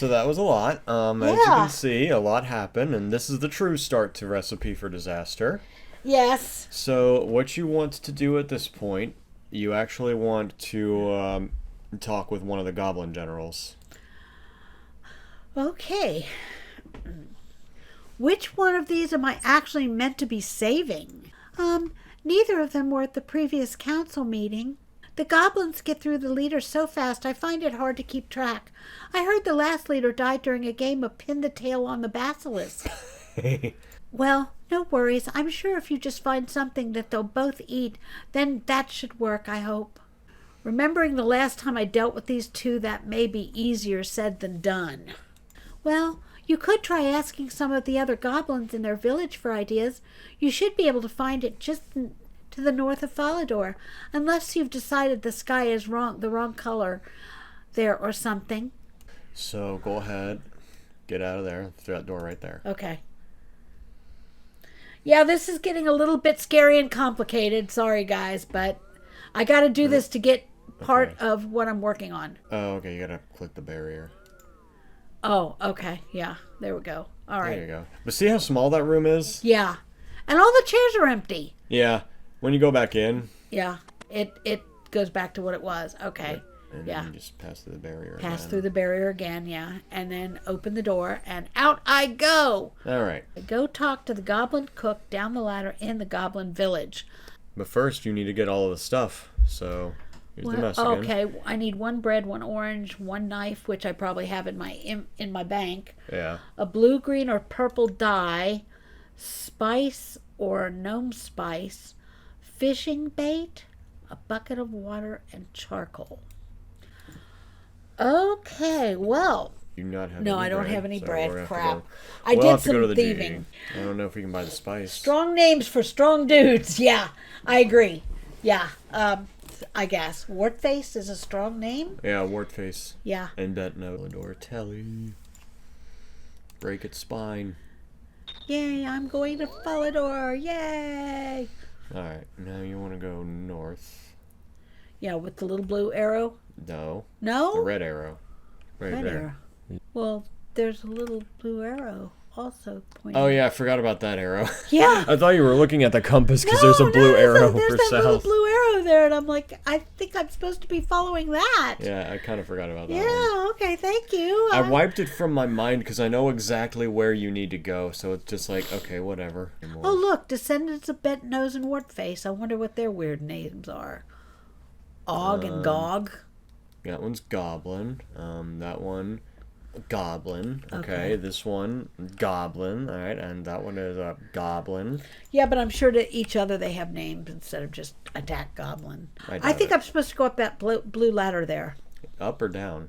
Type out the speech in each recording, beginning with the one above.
So that was a lot. As you Yeah. can see, a lot happened, and this is the true start to Recipe for Disaster. Yes. So what you want to do at this point, you actually want to talk with one of the goblin generals. Okay. Which one of these am I actually meant to be saving? Neither of them were at the previous council meeting. The goblins get through the leaders so fast I find it hard to keep track. I heard the last leader died during a game of pin the tail on the basilisk. Well, no worries. I'm sure if you just find something that they'll both eat, then that should work, I hope. Remembering the last time I dealt with these two, that may be easier said than done. Well, you could try asking some of the other goblins in their village for ideas. You should be able to find it just to the north of Falador, unless you've decided the sky is the wrong color there or something. So go ahead, get out of there, through that door right there. Okay. Yeah, this is getting a little bit scary and complicated. Sorry, guys, but I got to do this to get part of what I'm working on. Oh, okay, you gotta click the barrier. Oh, okay. Yeah, there we go. All right. There you go. But see how small that room is? Yeah. And all the chairs are empty. Yeah. When you go back in. Yeah. It goes back to what it was. Okay. And Yeah. then you just pass through the barrier Pass again. through the barrier again, yeah. And then open the door, and out I go. All right. I go talk to the goblin cook down the ladder in the goblin village. But first, you need to get all of the stuff. So, here's the mess again. Okay, I need 1 bread, 1 orange, 1 knife, which I probably have in my bank. Yeah. A blue, green, or purple dye, spice or gnome spice, fishing bait, a bucket of water, and charcoal. Okay, well. You not have No, any I don't bread, have any so bread. we're gonna have to Crap. go- I we'll did have to go to some the thieving. DD. I don't know if we can buy the spice. Strong names for strong dudes. Yeah, I agree. Yeah, I guess. Wartface is a strong name? Yeah, Wartface. Yeah. And Bet Nolador Telly. Break its spine. Yay, I'm going to Falador. Yay. Alright, now you want to go north. Yeah, with the little blue arrow. No. No? The red arrow. Right Red there. arrow. Well, there's a little blue arrow also pointing. Oh yeah, I forgot about that arrow. Yeah. I thought you were looking at the compass because there's a blue arrow there's for that little south. blue arrow there, and I'm like, I think I'm supposed to be following that. Yeah, I kind of forgot about that one. Yeah, okay, thank you. I wiped it from my mind because I know exactly where you need to go, so it's just like, okay, whatever. Oh, look, descendants of Bent Nose and Wartface. I wonder what their weird names are. Og and Gog. That one's Goblin. That one, Goblin. Okay, this one, Goblin. All right, and that one is a Goblin. Yeah, but I'm sure to each other they have names instead of just Attack Goblin. I I think doubt I'm supposed to go up that blue ladder there. Up or down?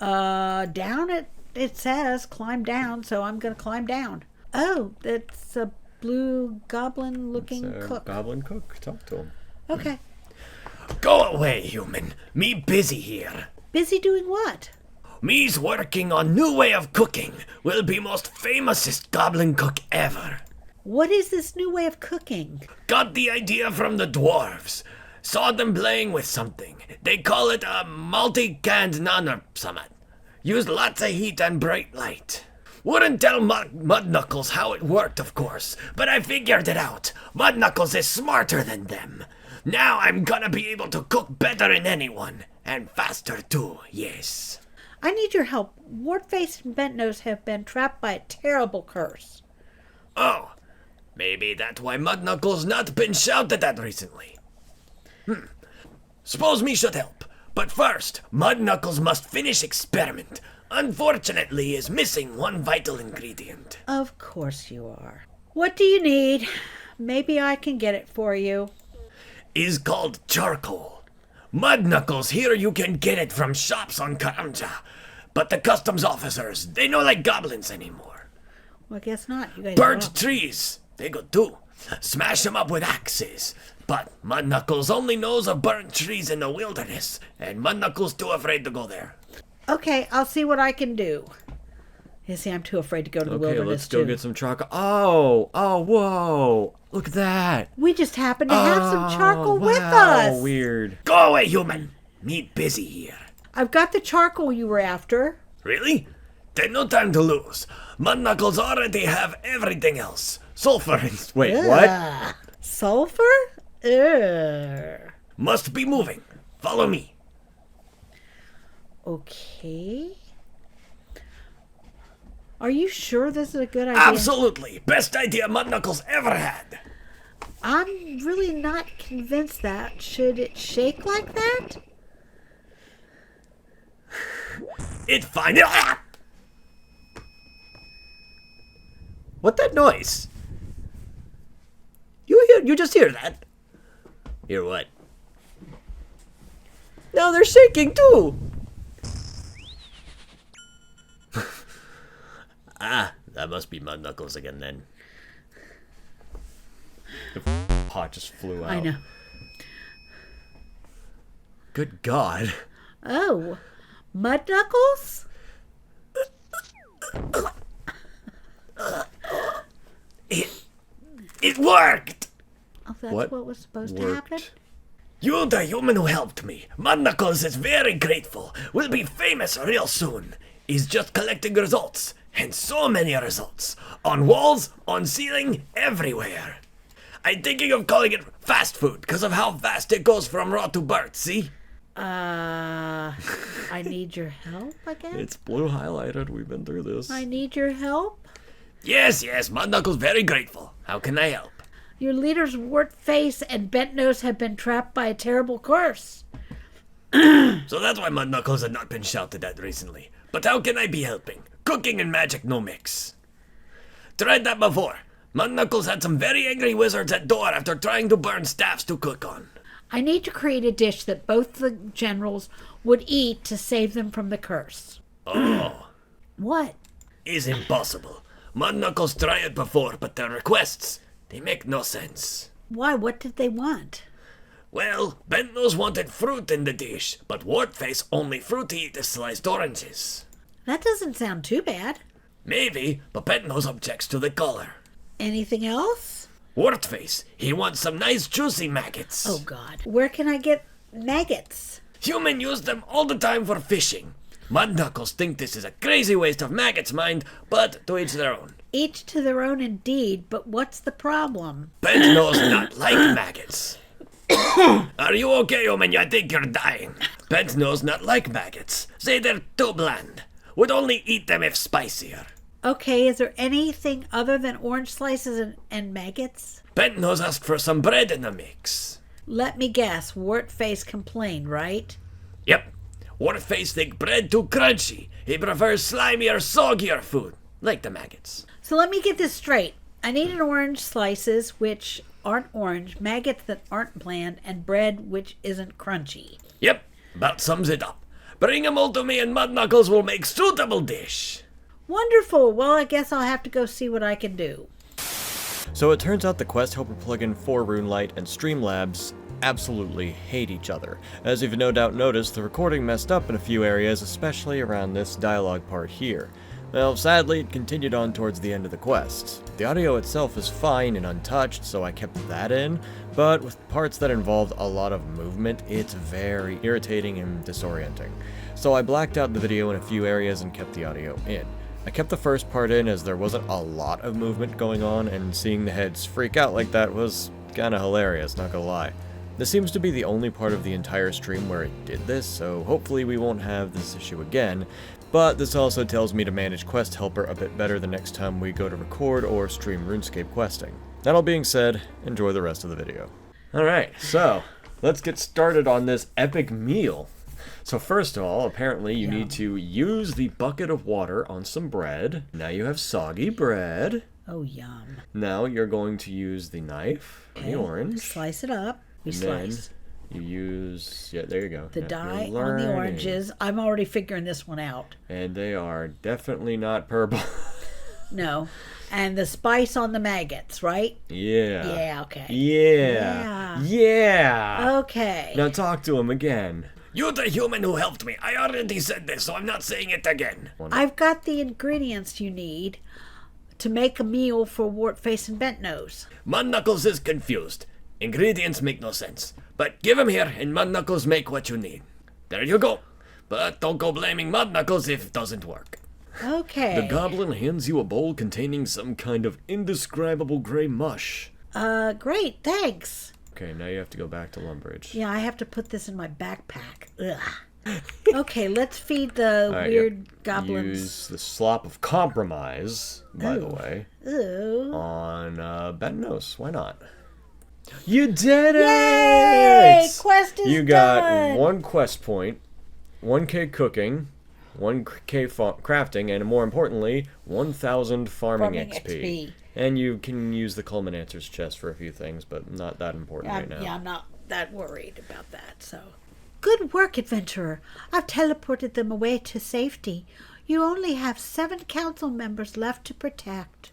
Down it says climb down, so I'm going to climb down. Oh, that's a blue goblin looking cook. Goblin cook. Talk to him. Okay. Go away, human. Me busy here. Busy doing what? Me's working on new way of cooking. Will be most famousest goblin cook ever. What is this new way of cooking? Got the idea from the dwarves. Saw them playing with something. They call it a multi-canned nun or something. Use lots of heat and bright light. Wouldn't tell Mud Knuckles how it worked, of course, but I figured it out. Mud Knuckles is smarter than them. Now I'm gonna be able to cook better than anyone. And faster too, yes. I need your help. Wartface and Bentnose have been trapped by a terrible curse. Oh, maybe that's why Mud Knuckles not been shouted at recently. Suppose me should help. But first, Mud Knuckles must finish experiment. Unfortunately, is missing one vital ingredient. Of course you are. What do you need? Maybe I can get it for you. Is called charcoal. Mud Knuckles, here you can get it from shops on Karamja. But the customs officers, they no like goblins anymore. Well, I guess not. You guys Burnt trees, they go too. Smash them up with axes. But Mud Knuckles only knows of burnt trees in the wilderness, and Mud Knuckles too afraid to go there. Okay, I'll see what I can do. You see, I'm too afraid to go to the Okay, wilderness, let's go too. get some chocolate. Oh, whoa. Look at that. We just happen to have some charcoal wow, with us. Weird. Go away, human. Me busy here. I've got the charcoal you were after. Really? Then no time to lose. Mud Knuckles already have everything else. Sulfur and... Wait, what? Ugh. Sulfur? Ugh. Must be moving. Follow me. Okay. Are you sure this is a good idea? Absolutely. Best idea Mud Knuckles ever had. I'm really not convinced that. Should it shake like that? It fine. Ah! What that noise? You just hear that? Hear what? Now they're shaking too. Ah, that must be Mud Knuckles again then. The pot just flew out. I know. Good God. Oh, Mud Knuckles? It worked! Oh, that's What what was supposed to happen? worked? You, the human who helped me. Mud Knuckles is very grateful. We'll be famous real soon. He's just collecting results. And so many results. On walls, on ceiling, everywhere. I'm thinking of calling it fast food because of how fast it goes from raw to burnt, see? I need your help, I guess? It's blue highlighted. We've been through this. I need your help? Yes, Mud Knuckles very grateful. How can I help? Your leaders Wart Face and Bent Nose have been trapped by a terrible curse. So that's why Mud Knuckles had not been shouted at recently. But how can I be helping? Cooking and magic no mix. Tried that before. Mud Knuckles had some very angry wizards at door after trying to burn staffs to cook on. I need to create a dish that both the generals would eat to save them from the curse. Oh, What? is impossible. Mud Knuckles tried it before, but their requests, they make no sense. Why? What did they want? Well, Bent Nose wanted fruit in the dish, but Wartface only fruit to eat is sliced oranges. That doesn't sound too bad. Maybe, but Bent Nose objects to the color. Anything else? Wartface, he wants some nice juicy maggots. Oh, God. Where can I get maggots? Human use them all the time for fishing. Mud Knuckles think this is a crazy waste of maggots, mind, but to each their own. Each to their own indeed, but what's the problem? Bent Nose not like maggots. Are you okay, human? I think you're dying. Bent Nose not like maggots. Say they're too bland. Would only eat them if spicier. Okay, is there anything other than orange slices and maggots? Bent Nose asked for some bread in the mix. Let me guess, Wart Face complained, right? Yep. Wartface think bread too crunchy. He prefers slimier, soggier food, like the maggots. So let me get this straight. I need an orange slices, which aren't orange, maggots that aren't bland, and bread which isn't crunchy. Yep, about sums it up. Bring 'em all to me and Mud Knuckles will make suitable dish. Wonderful. Well, I guess I'll have to go see what I can do. So it turns out the Quest Helper plugin for RuneLite and Streamlabs absolutely hate each other. As you've no doubt noticed, the recording messed up in a few areas, especially around this dialogue part here. Well, sadly, it continued on towards the end of the quest. The audio itself is fine and untouched, so I kept that in, but with parts that involved a lot of movement, it's very irritating and disorienting. So I blacked out the video in a few areas and kept the audio in. I kept the first part in as there wasn't a lot of movement going on, and seeing the heads freak out like that was kinda hilarious, not gonna lie. This seems to be the only part of the entire stream where it did this, so hopefully we won't have this issue again, but this also tells me to manage Quest Helper a bit better the next time we go to record or stream RuneScape questing. That all being said, enjoy the rest of the video. Alright, so let's get started on this epic meal. So first of all, apparently you need to use the bucket of water on some bread. Now you have soggy bread. Oh, yum. Now you're going to use the knife on the orange. Slice it up. We And then slice. you use, yeah, there you go. The Yeah, dye you're on the learning. oranges. I'm already figuring this one out. And they are definitely not purple. No. And the spice on the maggots, right? Yeah. Yeah, okay. Yeah. Yeah. Okay. Now talk to him again. You the human who helped me. I already said this, so I'm not saying it again. I've got the ingredients you need to make a meal for Wartface and Bent Nose. Mud Knuckles is confused. Ingredients make no sense. But give 'em here and Mud Knuckles make what you need. There you go. But don't go blaming Mud Knuckles if it doesn't work. Okay. The goblin hands you a bowl containing some kind of indescribable gray mush. Great, thanks. Okay, now you have to go back to Lumbridge. Yeah, I have to put this in my backpack. Ugh. Okay, let's feed the All right, weird yep. goblins. Use the slop of compromise, by the way, Ooh. on Bennos. Why not? You did it! Yay! Quest is You got done. 1 quest point, 1k cooking, 1k crafting, and more importantly, 1,000 farming XP. And you can use the Culminancer's chest for a few things, but not that important right now. Yeah, I'm not that worried about that, so. Good work, adventurer. I've teleported them away to safety. You only have 7 council members left to protect.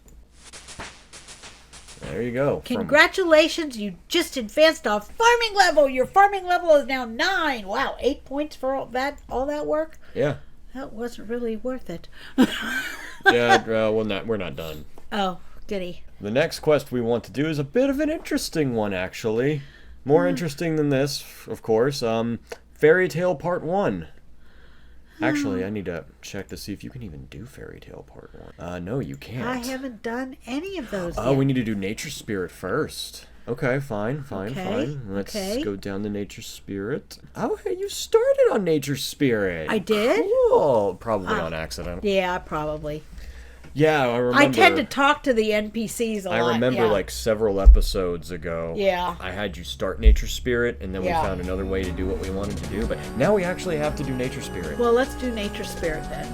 There you go. Congratulations, you just advanced a farming level. Your farming level is now 9. Wow, 8 points for all that work? Yeah. That wasn't really worth it. Yeah, we're not done. Oh, goody. The next quest we want to do is a bit of an interesting one, actually. More interesting than this, of course. Fairy Tale Part 1. Actually, I need to check to see if you can even do Fairy Tale Part 1. No, you can't. I haven't done any of those Oh, yet. we need to do Nature Spirit first. Okay, fine. Okay, Let's okay. go down to Nature Spirit. Oh, hey, you started on Nature Spirit. I did? Cool. Probably on accident. Yeah, probably. Yeah, I remember. I tend to talk to the NPCs a lot. I remember yeah. like several episodes ago. Yeah. I had you start Nature Spirit, and then Yeah. we found another way to do what we wanted to do. But now we actually have to do Nature Spirit. Well, let's do Nature Spirit then.